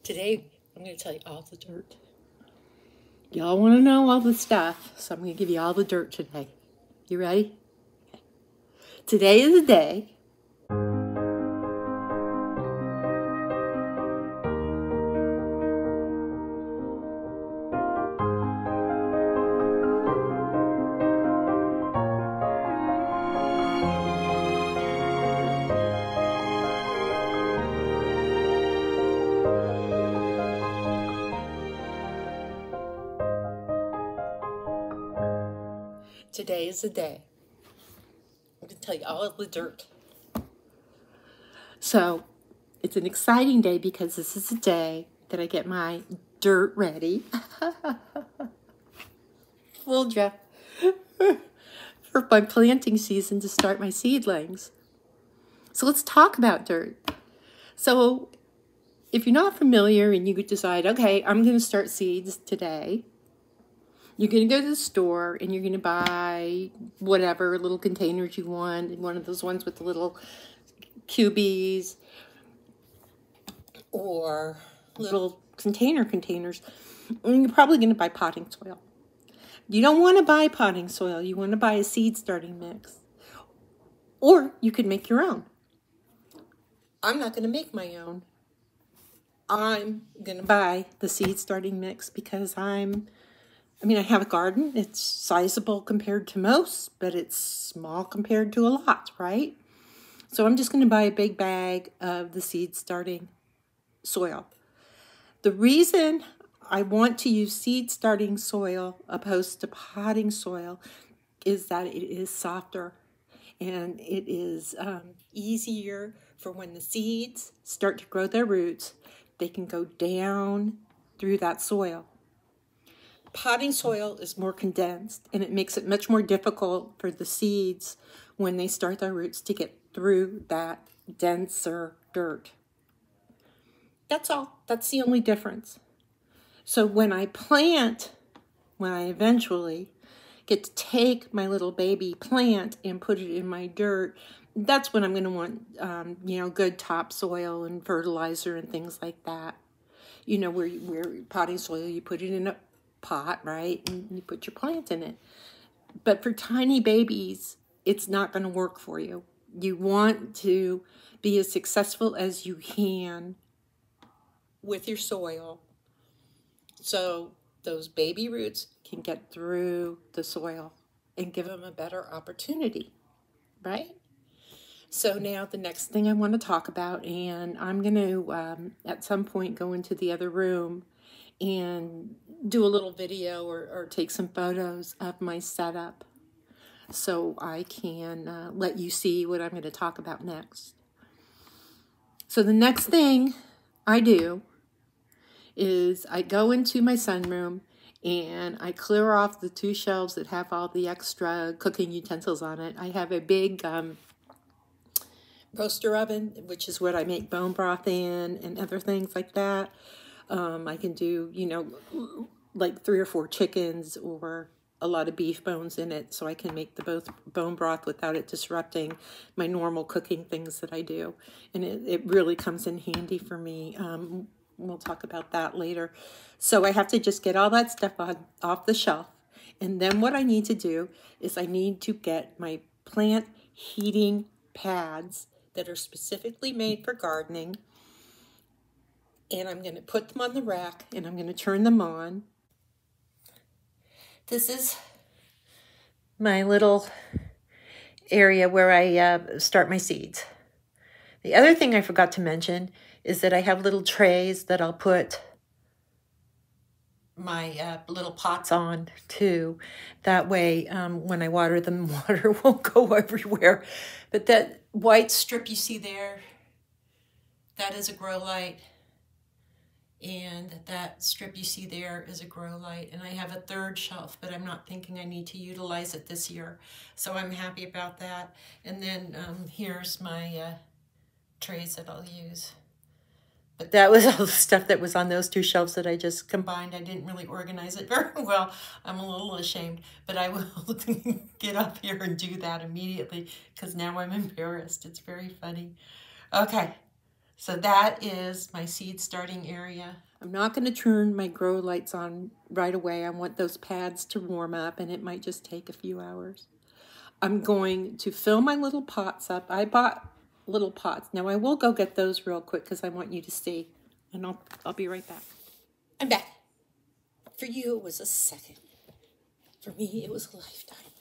Today, I'm going to tell you all the dirt. Y'all want to know all the stuff, so I'm going to give you all the dirt today. You ready? Okay. Today is the day Today is the day. I'm going to tell you all the dirt. So, it's an exciting day because this is the day that I get my dirt ready. Fooled ya. For my planting season to start my seedlings. So let's talk about dirt. So if you're not familiar and you decide, okay, I'm going to start seeds today, you're going to go to the store and you're going to buy whatever little containers you want, one of those ones with the little cubies or little containers. And you're probably going to buy potting soil. You don't want to buy potting soil. You want to buy a seed starting mix. Or you could make your own. I'm not going to make my own. I'm going to buy the seed starting mix because I have a garden. It's sizable compared to most, but it's small compared to a lot, right? So I'm just going to buy a big bag of the seed starting soil. The reason I want to use seed starting soil opposed to potting soil is that it is softer and it is easier for when the seeds start to grow their roots. They can go down through that soil. Potting soil is more condensed and it makes it much more difficult for the seeds when they start their roots to get through that denser dirt. That's all. That's the only difference. So when I eventually get to take my little baby plant and put it in my dirt, that's when I'm going to want, good topsoil and fertilizer and things like that. You know, where potting soil, you put it in a pot, right? And you put your plant in it. But for tiny babies, it's not going to work for you. You want to be as successful as you can with your soil so those baby roots can get through the soil and give them a better opportunity, right? So now the next thing I want to talk about, and I'm going to at some point go into the other room and do a little video or take some photos of my setup so I can let you see what I'm going to talk about next. So the next thing I do is I go into my sunroom and I clear off the 2 shelves that have all the extra cooking utensils on it. I have a big roaster oven, which is what I make bone broth in and other things like that. I can do, like 3 or 4 chickens or a lot of beef bones in it, so I can make the bone broth without it disrupting my normal cooking things that I do. And it really comes in handy for me. We'll talk about that later. So I have to just get all that stuff off the shelf. And then what I need to do is I need to get my plant heating pads that are specifically made for gardening. And I'm going to put them on the rack and I'm going to turn them on. This is my little area where I start my seeds. The other thing I forgot to mention is that I have little trays that I'll put my little pots on too. That way, when I water them, water won't go everywhere. But that white strip you see there, that is a grow light. And that strip you see there is a grow light. And I have a 3rd shelf, but I'm not thinking I need to utilize it this year. So I'm happy about that. And then here's my trays that I'll use. But that was all the stuff that was on those 2 shelves that I just combined. I didn't really organize it very well. I'm a little ashamed, but I will get up here and do that immediately because now I'm embarrassed. It's very funny. Okay, So that is my seed starting area. I'm not going to turn my grow lights on right away. I want those pads to warm up, and it might just take a few hours. I'm going to fill my little pots up. I bought little pots. Now I will go get those real quick because I want you to see. And I'll be right back. I'm back. For you, it was a second. For me, it was a lifetime.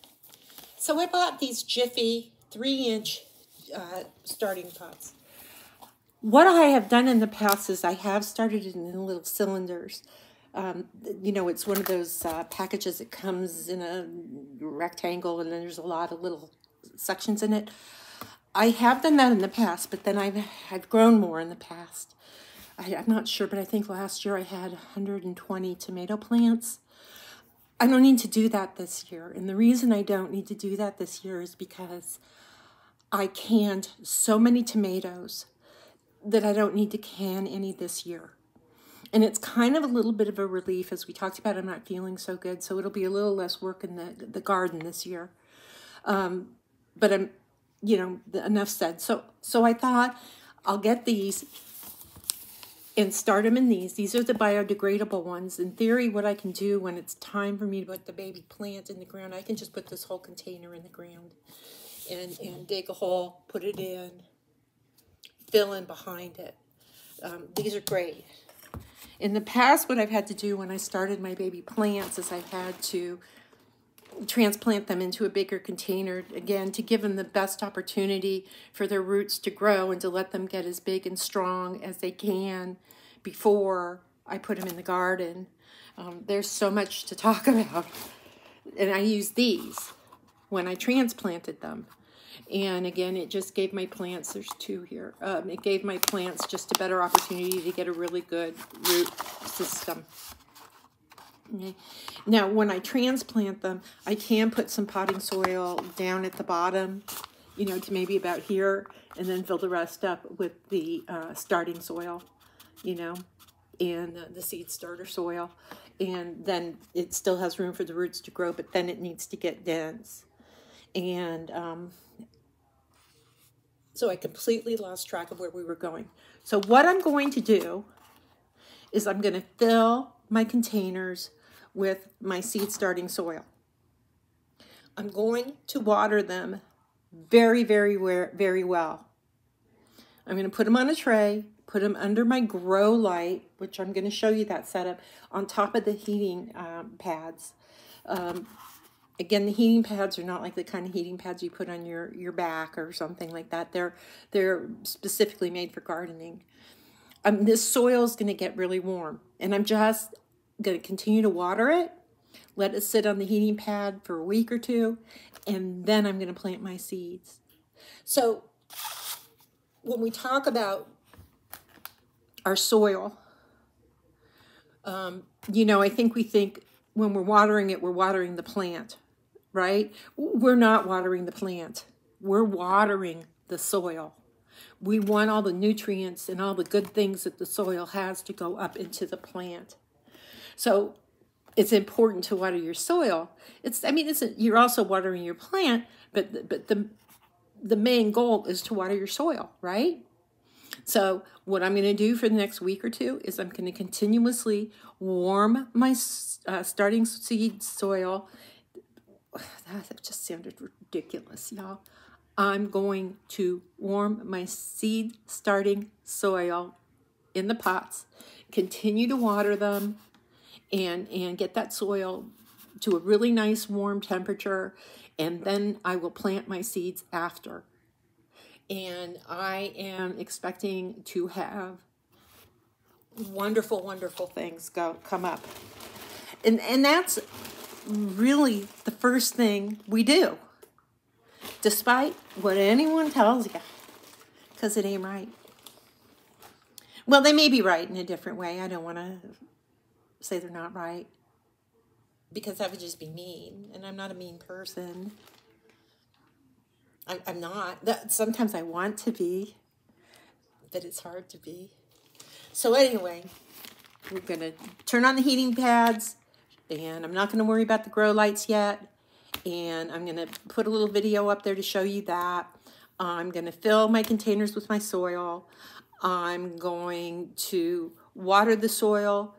So I bought these Jiffy 3-inch starting pots. What I have done in the past is I have started it in little cylinders. You know, it's one of those packages that comes in a rectangle and then there's a lot of little sections in it. I have done that in the past, but then I've grown more in the past. I'm not sure, but I think last year I had 120 tomato plants. I don't need to do that this year. And the reason I don't need to do that this year is because I canned so many tomatoes that I don't need to can any this year. And it's kind of a little bit of a relief. As we talked about, I'm not feeling so good, so it'll be a little less work in the garden this year. But I'm, you know, enough said. So I thought I'll get these and start them in these. These are the biodegradable ones. In theory, what I can do when it's time for me to put the baby plant in the ground, I can just put this whole container in the ground and dig a hole, put it in, fill in behind it. These are great. In the past, what I've had to do when I started my baby plants is I've had to transplant them into a bigger container, again, to give them the best opportunity for their roots to grow and to let them get as big and strong as they can before I put them in the garden. There's so much to talk about. And I used these when I transplanted them. And again, it just gave my plants, there's two here, it gave my plants just a better opportunity to get a really good root system. Okay. Now, when I transplant them, I can put some potting soil down at the bottom, you know, to maybe about here, and then fill the rest up with the starting soil, you know, and the seed starter soil. And then it still has room for the roots to grow, but then it needs to get dense. And so I completely lost track of where we were going. So what I'm going to do is I'm going to fill my containers with my seed starting soil. I'm going to water them very, very, very well. I'm going to put them on a tray, put them under my grow light, which I'm going to show you that setup, on top of the heating pads. Again, the heating pads are not like the kind of heating pads you put on your back or something like that. They're specifically made for gardening. This soil is going to get really warm, and I'm just going to continue to water it, let it sit on the heating pad for a week or two, and then I'm going to plant my seeds. So when we talk about our soil, you know, I think we think when we're watering it, we're watering the plant, right? We're not watering the plant. We're watering the soil. We want all the nutrients and all the good things that the soil has to go up into the plant. So it's important to water your soil. You're also watering your plant, but the main goal is to water your soil, right? So what I'm going to do for the next week or two is I'm going to continuously warm my starting seed soil. That just sounded ridiculous, y'all. I'm going to warm my seed starting soil in the pots, continue to water them, and get that soil to a really nice warm temperature, and then I will plant my seeds after. And I am expecting to have wonderful, wonderful things come up. And that's really the first thing we do, despite what anyone tells you, because it ain't right. Well, they may be right in a different way. I don't want to say they're not right, because that would just be mean, and I'm not a mean person. I'm not. Sometimes I want to be, but it's hard to be. So anyway, we're going to turn on the heating pads, and I'm not going to worry about the grow lights yet, and I'm going to put a little video up there to show you that. I'm going to fill my containers with my soil. I'm going to water the soil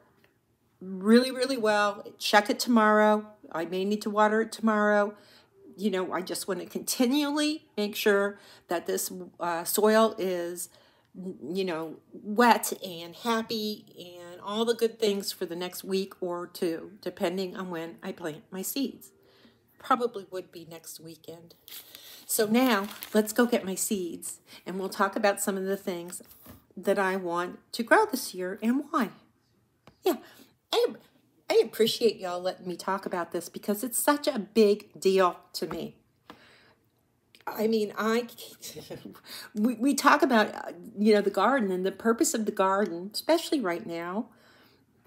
really, really well. Check it tomorrow. I may need to water it tomorrow. You know, I just want to continually make sure that this soil is, you know, wet and happy and all the good things for the next week or two, depending on when I plant my seeds. Probably would be next weekend. So now let's go get my seeds and we'll talk about some of the things that I want to grow this year and why. Yeah, I appreciate y'all letting me talk about this because it's such a big deal to me. I mean, we talk about, you know, the garden and the purpose of the garden, especially right now,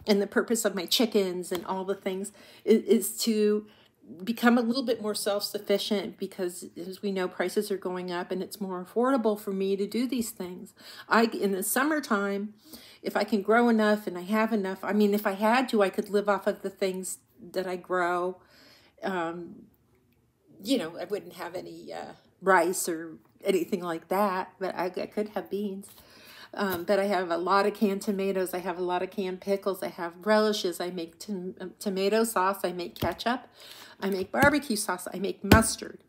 and the purpose of my chickens and all the things is to become a little bit more self-sufficient because, as we know, prices are going up and it's more affordable for me to do these things. In the summertime, if I can grow enough and I have enough, I mean, if I had to, I could live off of the things that I grow. You know, I wouldn't have any rice or anything like that, but I could have beans. But I have a lot of canned tomatoes. I have a lot of canned pickles. I have relishes. I make tomato sauce. I make ketchup. I make barbecue sauce. I make mustard.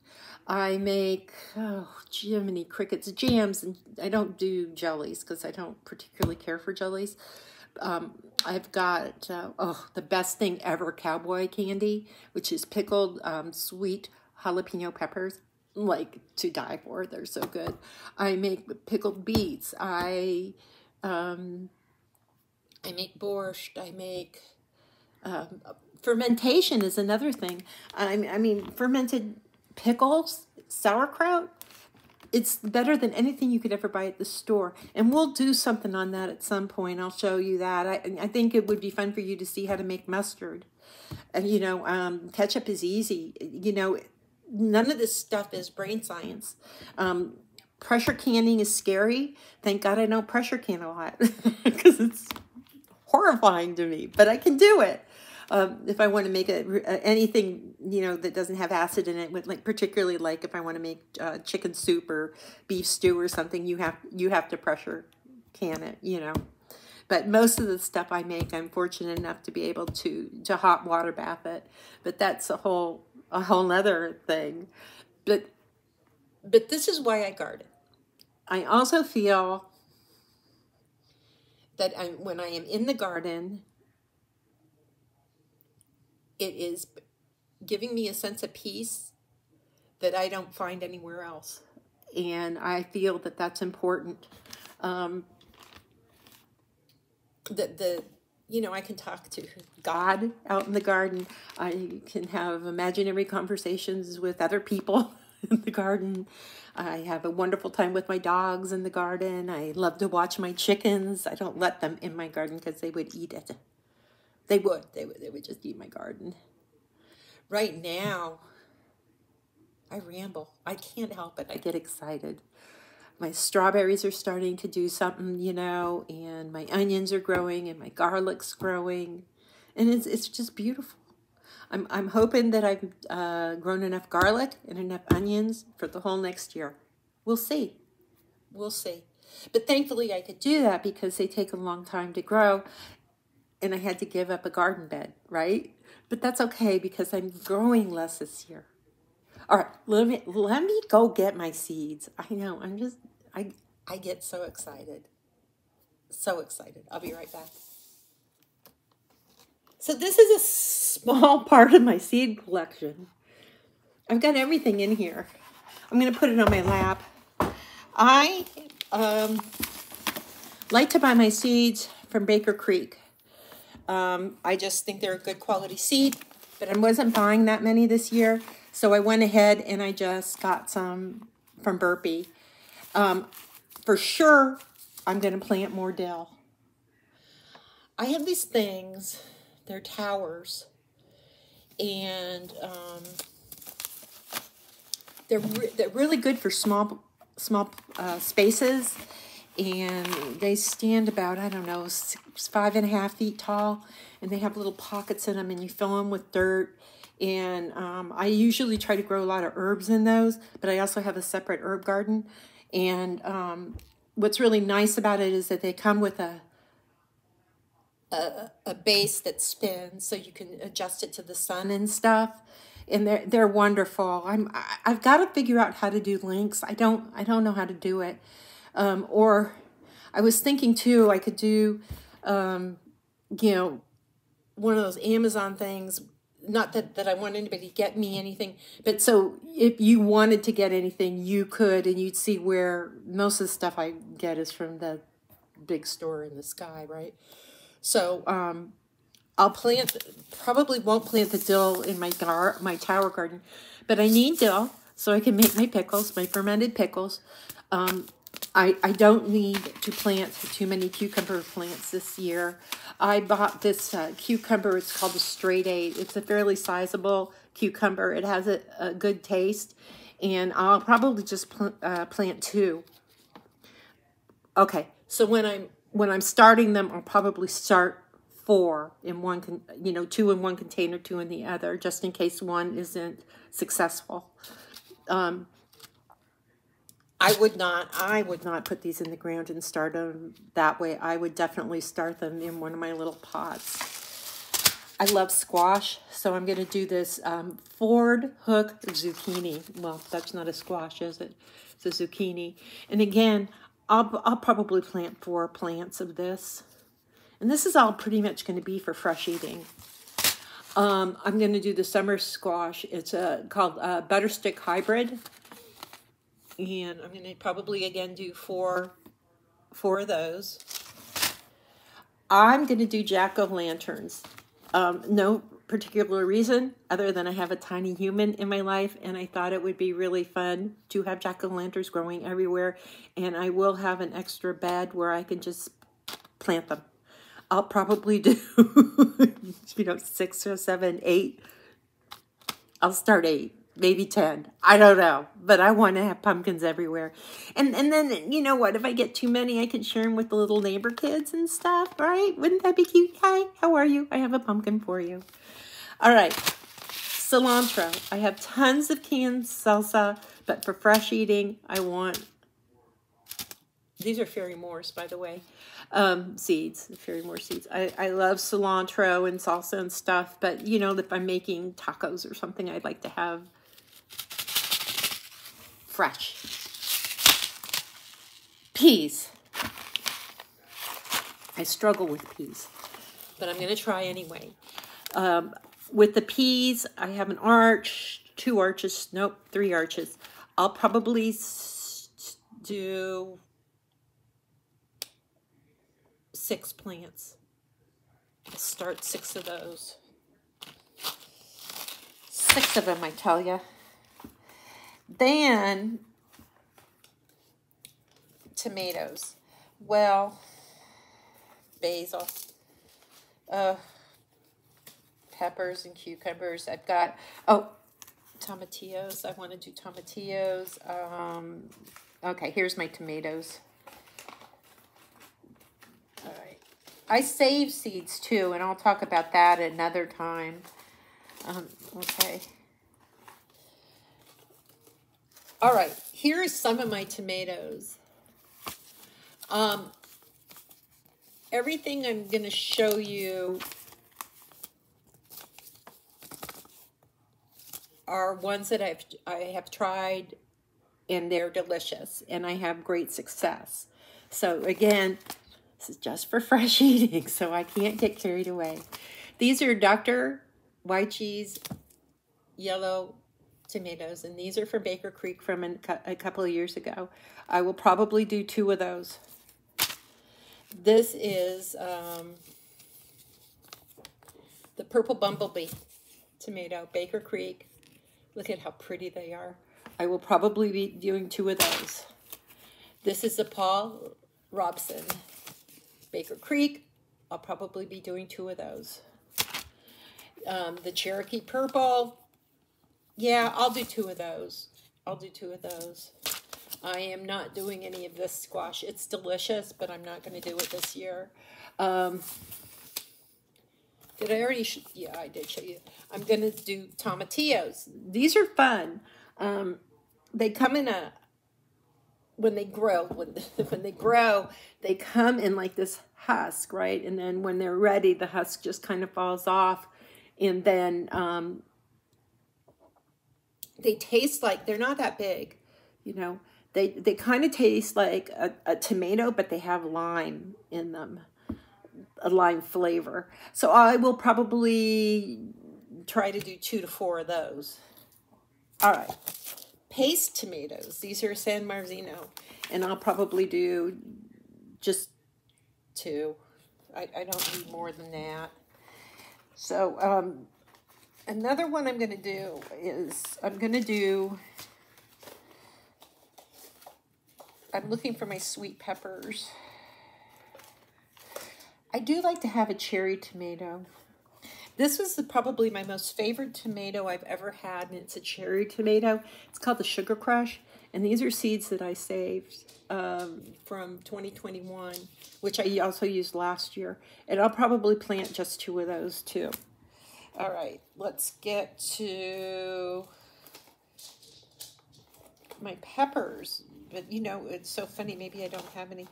I make, oh, Jiminy Crickets, jams. And I don't do jellies because I don't particularly care for jellies. I've got, the best thing ever, cowboy candy, which is pickled sweet jalapeno peppers. Like to die for. They're so good. I make pickled beets. I make borscht. I make fermentation is another thing. I mean fermented pickles, sauerkraut. It's better than anything you could ever buy at the store. And we'll do something on that at some point. I'll show you that. I think it would be fun for you to see how to make mustard. And you know, ketchup is easy. You know. None of this stuff is brain science. Pressure canning is scary. Thank God I don't pressure can a lot because it's horrifying to me, but I can do it. If I want to make anything, you know, that doesn't have acid in it, with particularly like if I want to make chicken soup or beef stew or something, you have to pressure can it, you know. But most of the stuff I make, I'm fortunate enough to be able to hot water bath it. But that's a whole nother thing. But this is why I garden. I also feel that when I am in the garden, it is giving me a sense of peace that I don't find anywhere else. And I feel that that's important. You know, I can talk to God out in the garden. I can have imaginary conversations with other people in the garden. I have a wonderful time with my dogs in the garden. I love to watch my chickens. I don't let them in my garden because they would eat it. They would just eat my garden. Right now, I ramble. I can't help it. I get excited. My strawberries are starting to do something, you know, and my onions are growing and my garlic's growing. And it's just beautiful. I'm hoping that I've grown enough garlic and enough onions for the whole next year. We'll see. We'll see. But thankfully I could do that because they take a long time to grow. And I had to give up a garden bed, right? But that's okay because I'm growing less this year. All right, let me go get my seeds. I know, I get so excited. So excited. I'll be right back. So this is a small part of my seed collection. I've got everything in here. I'm going to put it on my lap. I like to buy my seeds from Baker Creek. I just think they're a good quality seed, but I wasn't buying that many this year. So I went ahead and I just got some from Burpee. For sure, I'm going to plant more dill. I have these things, they're towers, and they're really good for small spaces, and they stand about, I don't know, 5.5 feet tall, and they have little pockets in them, and you fill them with dirt. And I usually try to grow a lot of herbs in those, but I also have a separate herb garden. And what's really nice about it is that they come with a base that spins, so you can adjust it to the sun and stuff. And they're wonderful. I've got to figure out how to do links. I don't know how to do it. Or I was thinking too, I could do, you know, one of those Amazon things. Not that I want anybody to get me anything, but so if you wanted to get anything, you could, and you'd see where most of the stuff I get is from the big store in the sky, right? So I'll probably won't plant the dill in my tower garden, but I need dill so I can make my pickles, my fermented pickles. I don't need to plant too many cucumber plants this year. I bought this cucumber. It's called the Straight 8. It's a fairly sizable cucumber. It has a good taste, and I'll probably just plant 2. Okay, so when I'm starting them, I'll probably start 4 in one, 2 in one container, 2 in the other, just in case one isn't successful. I would not put these in the ground and start them that way. I would definitely start them in one of my little pots. I love squash, so I'm going to do this Ford Hook zucchini. Well, that's not a squash, is it? It's a zucchini. And again, I'll probably plant 4 plants of this. And this is all pretty much going to be for fresh eating. I'm going to do the summer squash. It's called Butterstick Hybrid. And I'm going to probably, again, do 4 of those. I'm going to do jack-o'-lanterns. No particular reason other than I have a tiny human in my life, and I thought it would be really fun to have jack-o'-lanterns growing everywhere. And I will have an extra bed where I can just plant them. I'll probably do, 6 or 7, 8. I'll start 8. Maybe 10. I don't know. But I want to have pumpkins everywhere. And then, you know what? If I get too many, I can share them with the little neighbor kids and stuff, right? Wouldn't that be cute? Hi, how are you? I have a pumpkin for you. All right. Cilantro. I have tons of canned salsa, but for fresh eating, I want... These are Fairy Moors, by the way. Seeds, Fairy Moor seeds. I love cilantro and salsa and stuff, but, if I'm making tacos or something, I'd like to have fresh. Peas. I struggle with peas, but I'm going to try anyway. With the peas, I have an arch, 2 arches, nope, 3 arches. I'll probably do 6 plants. I'll start 6 of those. 6 of them, I tell you. Then, tomatoes. Well, basil. Peppers and cucumbers. I've got, tomatillos. I want to do tomatillos. Okay, here's my tomatoes. All right. I save seeds too, and I'll talk about that another time. Okay. All right, here are some of my tomatoes. Everything I'm going to show you are ones that I have tried, and they're delicious, and I have great success. So again, this is just for fresh eating, so I can't get carried away. These are Dr. White Cheese yellow tomatoes, and these are from Baker Creek from a couple of years ago. I will probably do 2 of those. This is the Purple Bumblebee tomato, Baker Creek. Look at how pretty they are. I will probably be doing 2 of those. This is the Paul Robson, Baker Creek. I'll probably be doing 2 of those. The Cherokee Purple. Yeah, I'll do 2 of those. I'll do 2 of those. I am not doing any of this squash. It's delicious, but I'm not going to do it this year. Did I already? Yeah, I did show you. I'm going to do tomatillos. These are fun. They come in when they grow, when they grow, they come in like this husk, right? And then when they're ready, the husk just kind of falls off, and then they taste like, they're not that big, you know. They kind of taste like a tomato, but they have lime in them, a lime flavor. So I will probably try to do 2 to 4 of those. All right. Paste tomatoes. These are San Marzino. And I'll probably do just 2. I don't need more than that. So another one I'm going to do is I'm looking for my sweet peppers. I do like to have a cherry tomato. This was probably my most favorite tomato I've ever had, and it's a cherry tomato. It's called the Sugar Crush, and these are seeds that I saved from 2021, which I also used last year. And I'll probably plant just 2 of those too. All right, let's get to my peppers. But, you know, it's so funny. Maybe I don't have any.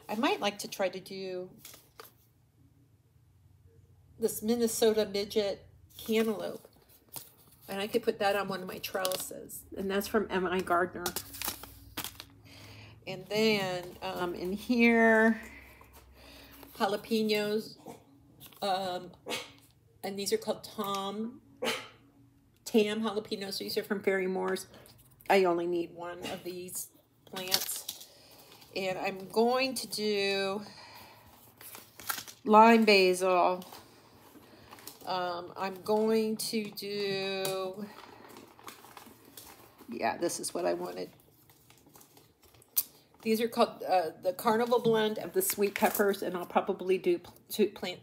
I might like to try to do this Minnesota Midget cantaloupe. And I could put that on one of my trellises. And that's from M.I. Gardner. And then in here, jalapenos. And these are called Tam jalapenos. These are from Fairy Moore's. I only need 1 of these plants. And I'm going to do lime basil. I'm going to do, yeah, this is what I wanted. These are called the Carnival Blend of the sweet peppers, and I'll probably do plant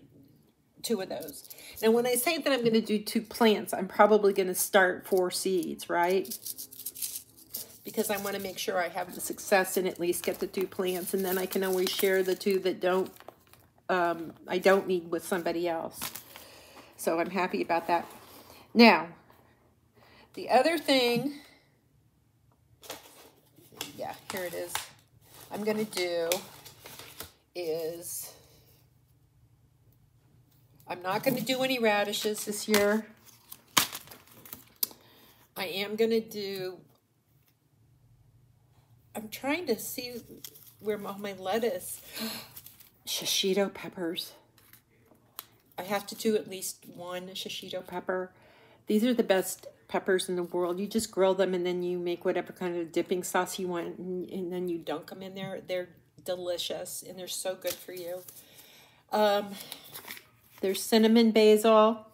2 of those. Now, when I say that I'm going to do 2 plants, I'm probably going to start 4 seeds, right? Because I want to make sure I have the success and at least get the 2 plants, and then I can always share the 2 that I don't need with somebody else. So I'm happy about that. Now, the other thing, yeah, here it is, I'm going to do is, I'm not going to do any radishes this year. I am going to do, I'm trying to see where my lettuce, shishito peppers. I have to do at least 1 shishito pepper. These are the best peppers in the world. You just grill them and then you make whatever kind of dipping sauce you want, and then you dunk them in there. They're delicious and they're so good for you. There's cinnamon basil.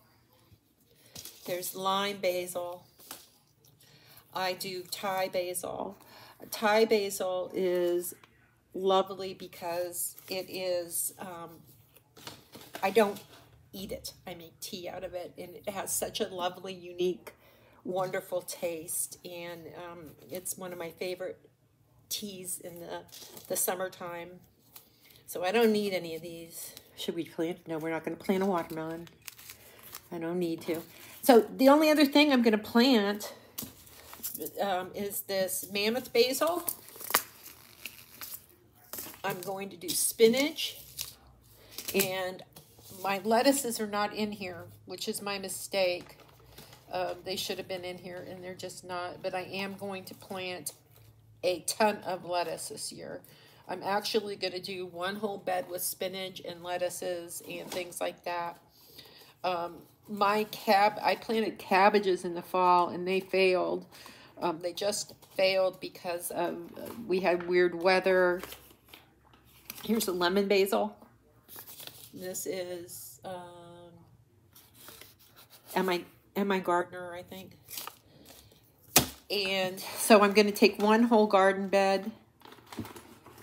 There's lime basil. I do Thai basil. Thai basil is lovely because it is, I don't eat it. I make tea out of it, and it has such a lovely, unique, wonderful taste, and it's one of my favorite teas in the summertime. So I don't need any of these. Should we plant? No, we're not going to plant a watermelon. I don't need to. So the only other thing I'm going to plant is this mammoth basil. I'm going to do spinach, and my lettuces are not in here, which is my mistake. They should have been in here, and they're just not. But I am going to plant a ton of lettuce this year. I'm actually going to do 1 whole bed with spinach and lettuces and things like that. I planted cabbages in the fall, and they failed. They just failed because of we had weird weather. Here's a lemon basil. This is M.I. Gardner, I think. And so I'm going to take 1 whole garden bed.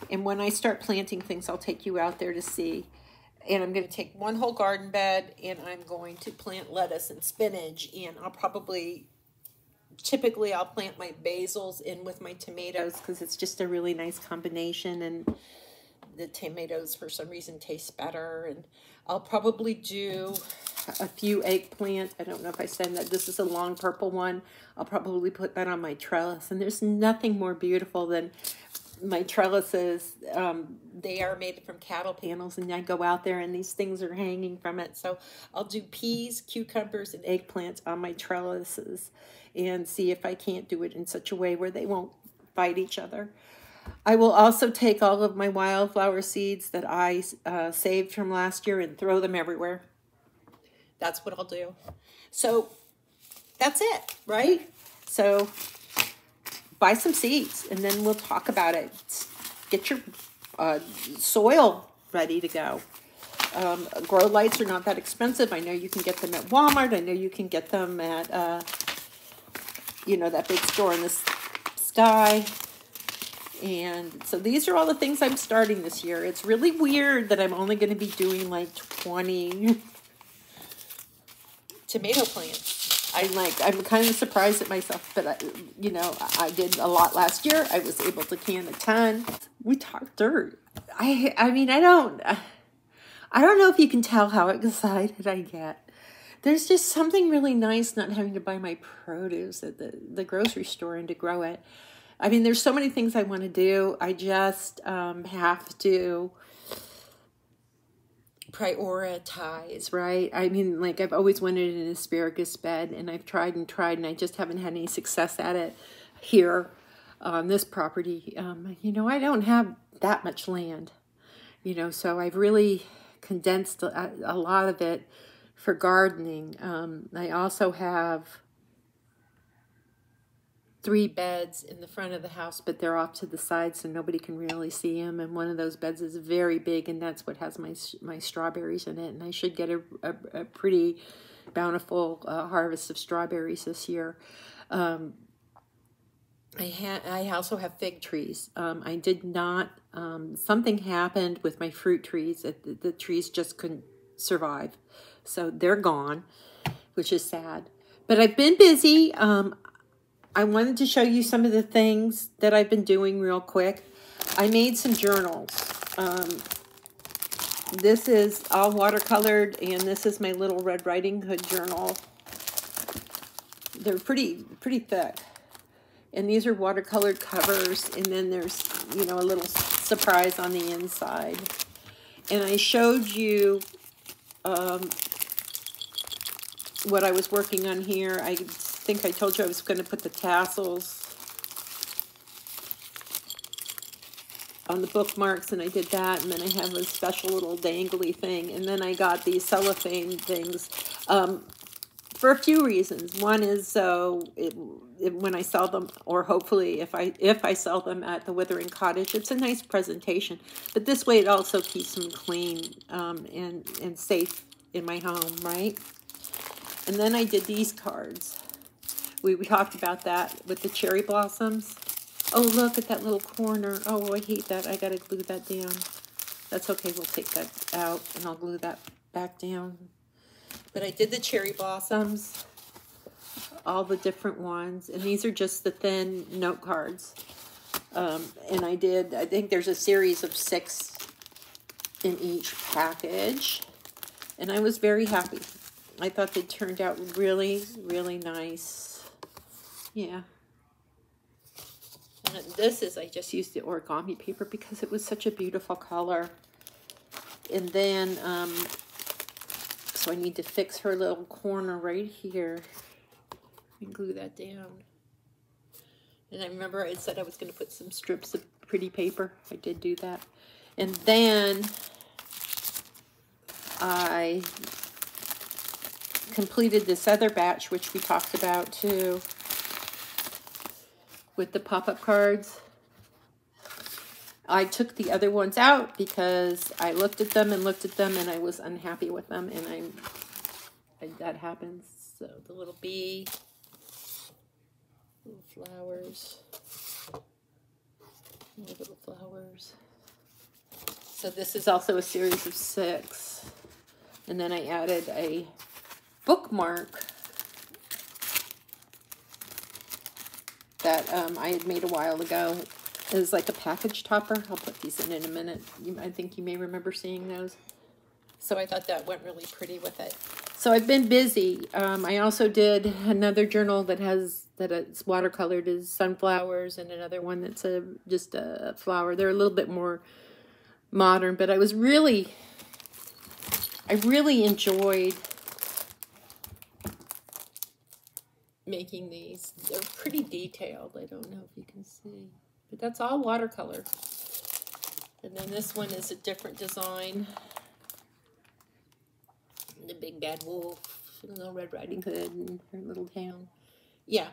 And when I start planting things, I'll take you out there to see. And I'm going to take 1 whole garden bed, and I'm going to plant lettuce and spinach. And I'll typically I'll plant my basils in with my tomatoes because it's just a really nice combination. And the tomatoes, for some reason, taste better. And I'll probably do a few eggplant. I don't know if I said that. This is a long purple one. I'll probably put that on my trellis. And there's nothing more beautiful than my trellises, they are made from cattle panels, and I go out there and these things are hanging from it. So I'll do peas, cucumbers, and eggplants on my trellises and see if I can't do it in such a way where they won't fight each other. I will also take all of my wildflower seeds that I saved from last year and throw them everywhere. That's what I'll do. So that's it, right? So buy some seeds, and then we'll talk about it. Get your soil ready to go. Grow lights are not that expensive. I know you can get them at Walmart. I know you can get them at, that big store in the sky. And so these are all the things I'm starting this year. It's really weird that I'm only going to be doing like 20 tomato plants. I'm kind of surprised at myself, but I did a lot last year. I was able to can a ton. We talked dirt. I mean, I don't know if you can tell how excited I get. There's just something really nice not having to buy my produce at the grocery store and to grow it. I mean, there's so many things I want to do. I just have to prioritize, right? I mean, like, I've always wanted an asparagus bed, and I've tried, and I just haven't had any success at it here on this property. I don't have that much land, so I've really condensed a lot of it for gardening. I also have 3 beds in the front of the house, but they're off to the side so nobody can really see them. And one of those beds is very big, and that's what has my strawberries in it. And I should get a pretty bountiful harvest of strawberries this year. I also have fig trees. I did not, something happened with my fruit trees. The trees just couldn't survive. So they're gone, which is sad. But I've been busy. I wanted to show you some of the things that I've been doing real quick. I made some journals. This is all watercolored, and this is my little Red Riding Hood journal. They're pretty thick. And these are watercolored covers, and then there's, a little surprise on the inside. And I showed you what I was working on here. I think I told you I was going to put the tassels on the bookmarks, and I did that, and then I have a special little dangly thing, and then I got these cellophane things for a few reasons. One is so when I sell them, or hopefully if I sell them at the Withering Cottage, it's a nice presentation, but this way it also keeps them clean and safe in my home, right? And then I did these cards. We talked about that with the cherry blossoms. Oh, look at that little corner. Oh, I hate that. I got to glue that down. That's okay. We'll take that out, and I'll glue that back down. But I did the cherry blossoms, all the different ones. And these are just the thin note cards. And I think there's a series of 6 in each package. And I was very happy. I thought they turned out really, really nice. Yeah. And this is, I just used the origami paper because it was such a beautiful color. And then, so I need to fix her little corner right here. And glue that down. And I remember I said I was going to put some strips of pretty paper. I did do that. And then I completed this other batch, which we talked about too, with the pop-up cards. I took the other ones out because I looked at them and I was unhappy with them, and that happens. So the little bee, little flowers, little flowers. So this is also a series of 6. And then I added a bookmark that I had made a while ago. It was like a package topper. I'll put these in a minute. I think you may remember seeing those. So I thought that went really pretty with it. So I've been busy. I also did another journal that has that it's watercolored is sunflowers, and another one that's just a flower. They're a little bit more modern, but I really enjoyed making these. They're pretty detailed. I don't know if you can see, but that's all watercolor. And then this one is a different design. The Big Bad Wolf, and Little Red Riding Hood, and her little town. Yeah.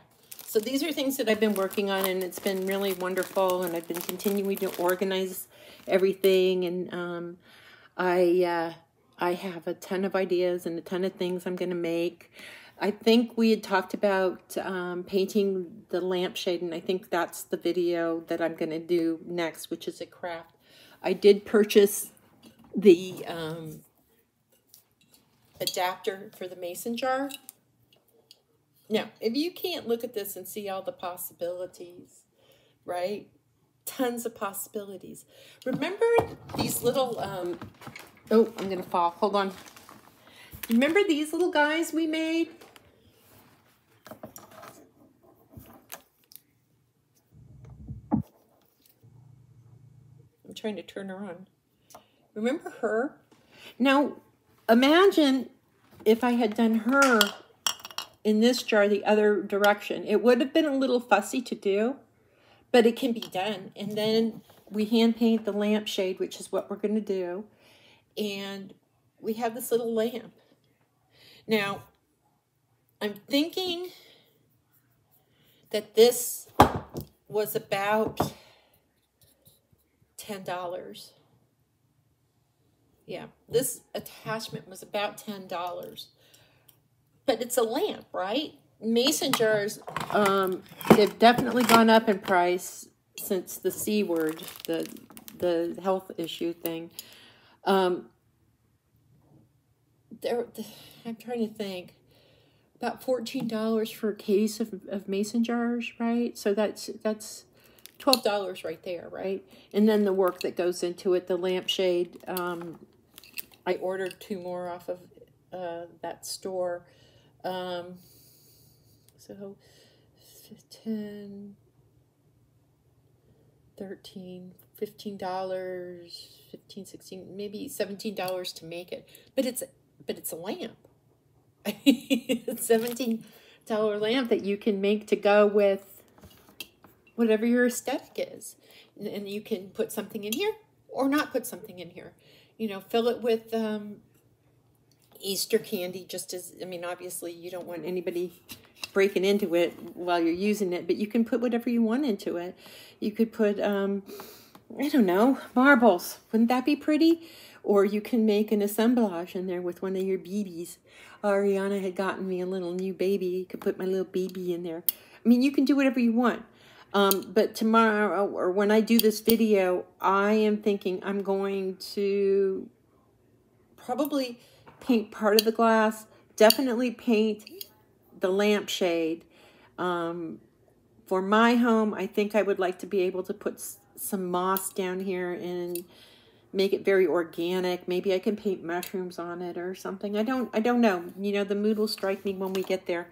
So these are things that I've been working on, and it's been really wonderful, and I've been continuing to organize everything, and I have a ton of ideas and a ton of things I'm going to make. I think we had talked about painting the lampshade, and I think that's the video that I'm going to do next, which is a craft. I did purchase the adapter for the mason jar. Now, if you can't look at this and see all the possibilities, right? Tons of possibilities. Remember these little, oh, I'm going to fall. Hold on. Remember these little guys we made? I'm trying to turn her on. Remember her? Now, imagine if I had done her in this jar the other direction. It would have been a little fussy to do, but it can be done. And then we hand paint the lampshade, which is what we're going to do. And we have this little lamp. Now, I'm thinking that this was about $10. Yeah, this attachment was about $10. But it's a lamp, right? Mason jars, they've definitely gone up in price since the C word, the health issue thing. I'm trying to think. About $14 for a case of mason jars, right? So that's $12 right there, right? And then the work that goes into it, the lampshade. I ordered 2 more off of that store. So 10, 13, $15, 15, 16, maybe $17 to make it. But it's a lamp. It's a $17 lamp that you can make to go with whatever your aesthetic is. And you can put something in here or not put something in here. You know, fill it with Easter candy, just as, I mean, obviously you don't want anybody breaking into it while you're using it, but you can put whatever you want into it. You could put, I don't know, marbles. Wouldn't that be pretty? Or you can make an assemblage in there with one of your BBs. Ariana had gotten me a little new baby. You could put my little baby in there. I mean, you can do whatever you want. But tomorrow, or when I do this video, I am thinking I'm going to probably paint part of the glass, definitely paint the lampshade. For my home, I think I would like to be able to put some moss down here and make it very organic. Maybe I can paint mushrooms on it or something. I don't know. You know, the mood will strike me when we get there.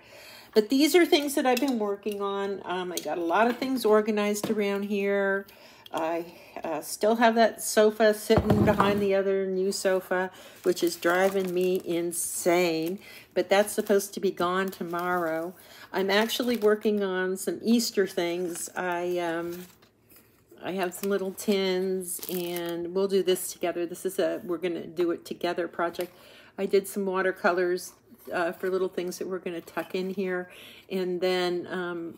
But these are things that I've been working on. I got a lot of things organized around here. I still have that sofa sitting behind the other new sofa, which is driving me insane. But that's supposed to be gone tomorrow. I'm actually working on some Easter things. I have some little tins, and we'll do this together. This is we're going to do it together project. I did some watercolors for little things that we're going to tuck in here. And then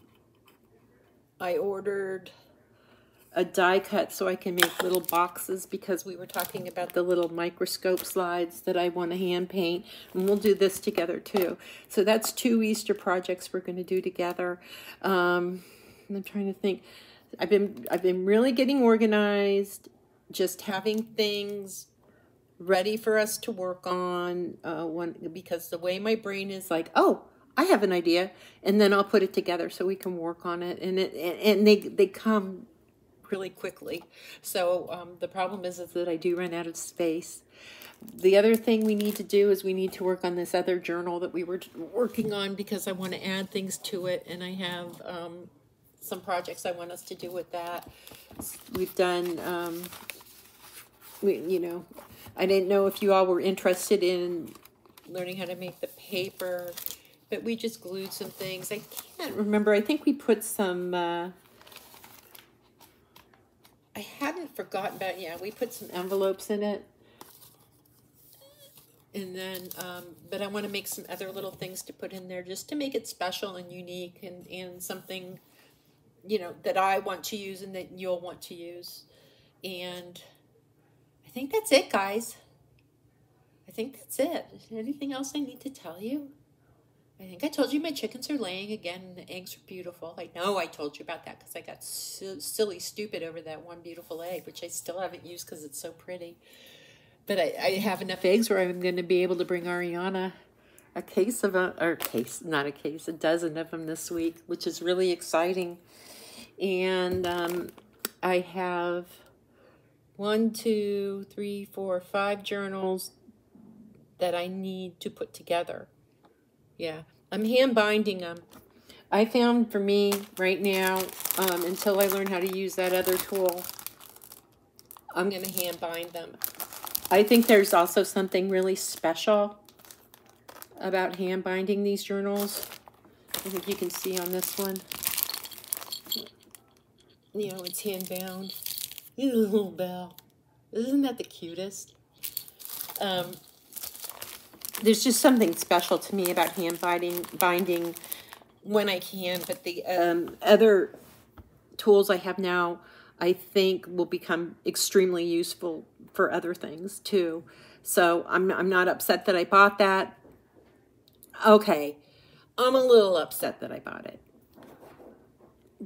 I ordered a die cut so I can make little boxes, because we were talking about the little microscope slides that I want to hand paint, and we'll do this together too. So that's 2 Easter projects we're going to do together. I'm trying to think. I've been really getting organized, just having things ready for us to work on, because the way my brain is like, oh, I have an idea, and then I'll put it together so we can work on it, and they come really quickly. So the problem is that I do run out of space. The other thing we need to do is we need to work on this other journal that we were working on, because I want to add things to it, and I have some projects I want us to do with that. We've done, you know, I didn't know if you all were interested in learning how to make the paper, but we just glued some things. I can't remember. I think we put some, I hadn't forgotten about, yeah, we put some envelopes in it. And then, but I want to make some other little things to put in there just to make it special and unique, and something, you know, that I want to use and that you'll want to use. And I think that's it, guys. I think that's it. Anything else I need to tell you? I think I told you my chickens are laying again, and the eggs are beautiful. I know I told you about that because I got silly stupid over that one beautiful egg, which I still haven't used because it's so pretty. But I have enough eggs where I'm going to be able to bring Ariana a dozen of them this week, which is really exciting. And I have 5 journals that I need to put together. Yeah, I'm hand binding them. I found for me right now, until I learn how to use that other tool, I'm going to hand bind them. I think there's also something really special about hand binding these journals. I think you can see on this one. You know, it's hand bound. He's a little bell. Isn't that the cutest? There's just something special to me about hand binding when I can. But the other tools I have now, I think, will become extremely useful for other things too. So I'm not upset that I bought that. Okay, I'm a little upset that I bought it,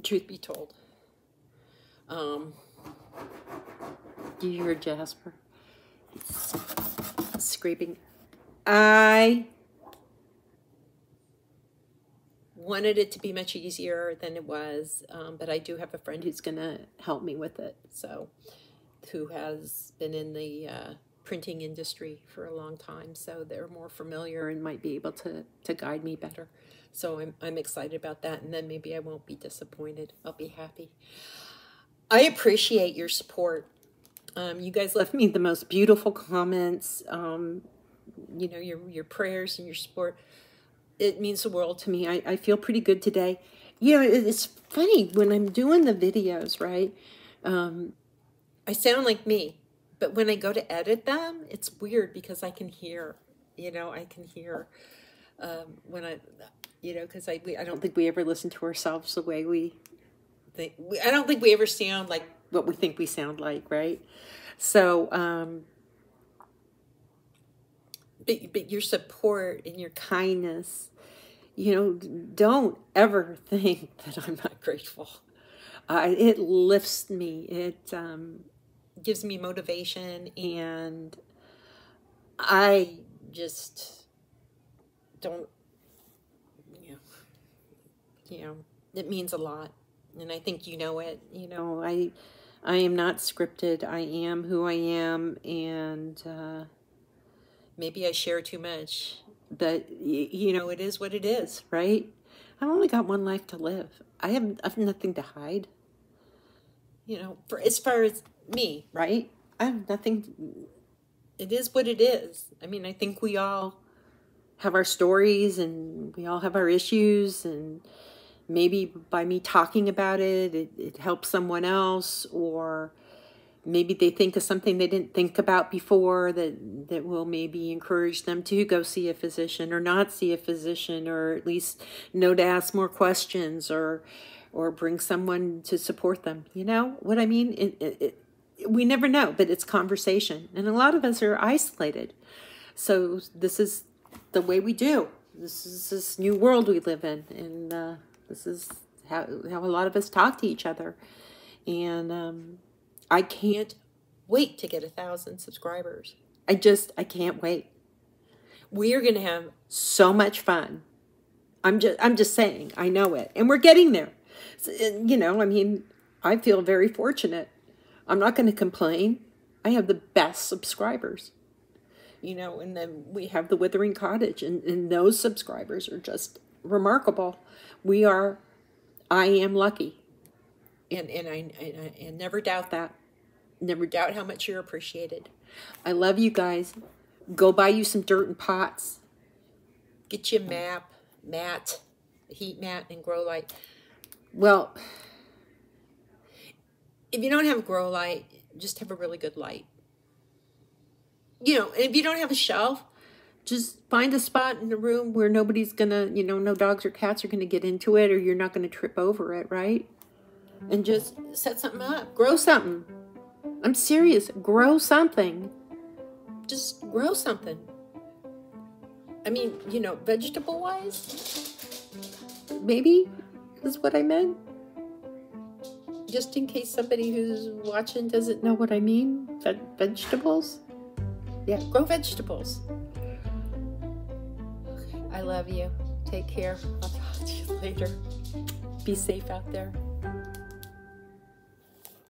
truth be told. Do you hear Jasper? He's scraping. I wanted it to be much easier than it was, but I do have a friend who's going to help me with it, so who has been in the printing industry for a long time, so they're more familiar and might be able to guide me better. So I'm excited about that, and then maybe I won't be disappointed. I'll be happy. I appreciate your support. You guys left me the most beautiful comments. You know, your prayers and your support. It means the world to me. I feel pretty good today. You know, it's funny when I'm doing the videos, right? I sound like me, but when I go to edit them, it's weird because I can hear, you know, when I, you know, because I don't think we ever listen to ourselves the way we think. I don't think we ever sound like what we think we sound like, right? So, but your support and your kindness, you know, don't ever think that I'm not grateful. It lifts me. It gives me motivation, and I just don't, you know, it means a lot, and I think you know it. You know, I am not scripted. I am who I am, and maybe I share too much, but you know, it is what it is, right? I've only got one life to live. I have nothing to hide. You know, for as far as me, right? I have nothing. It is what it is. I mean, I think we all have our stories, and we all have our issues, and maybe by me talking about it, it helps someone else, or maybe they think of something they didn't think about before that will maybe encourage them to go see a physician or not see a physician, or at least know to ask more questions, or bring someone to support them. You know what I mean? We never know, but it's conversation. And a lot of us are isolated. So this is the way we do. This is this new world we live in. And this is how a lot of us talk to each other. And I can't wait to get 1,000 subscribers. I can't wait. We are going to have so much fun. I'm just saying, I know it. And we're getting there. So, you know, I mean, I feel very fortunate. I'm not going to complain. I have the best subscribers. you know, and then we have the Withering Cottage, and those subscribers are just remarkable. I am lucky, and I never doubt that. Never doubt how much you're appreciated. I love you guys. Go buy you some dirt and pots. Get you a mat, a heat mat, and grow light. Well, if you don't have a grow light, just have a really good light. You know, and if you don't have a shelf, just find a spot in the room where nobody's gonna, you know, no dogs or cats are gonna get into it, or you're not gonna trip over it, right? And just set something up. Grow something. I'm serious. Grow something. Just grow something. I mean, you know, vegetable-wise, maybe is what I meant. Just in case somebody who's watching doesn't know what I mean. Vegetables? Yeah, grow vegetables. I love you. Take care. I'll talk to you later. Be safe out there.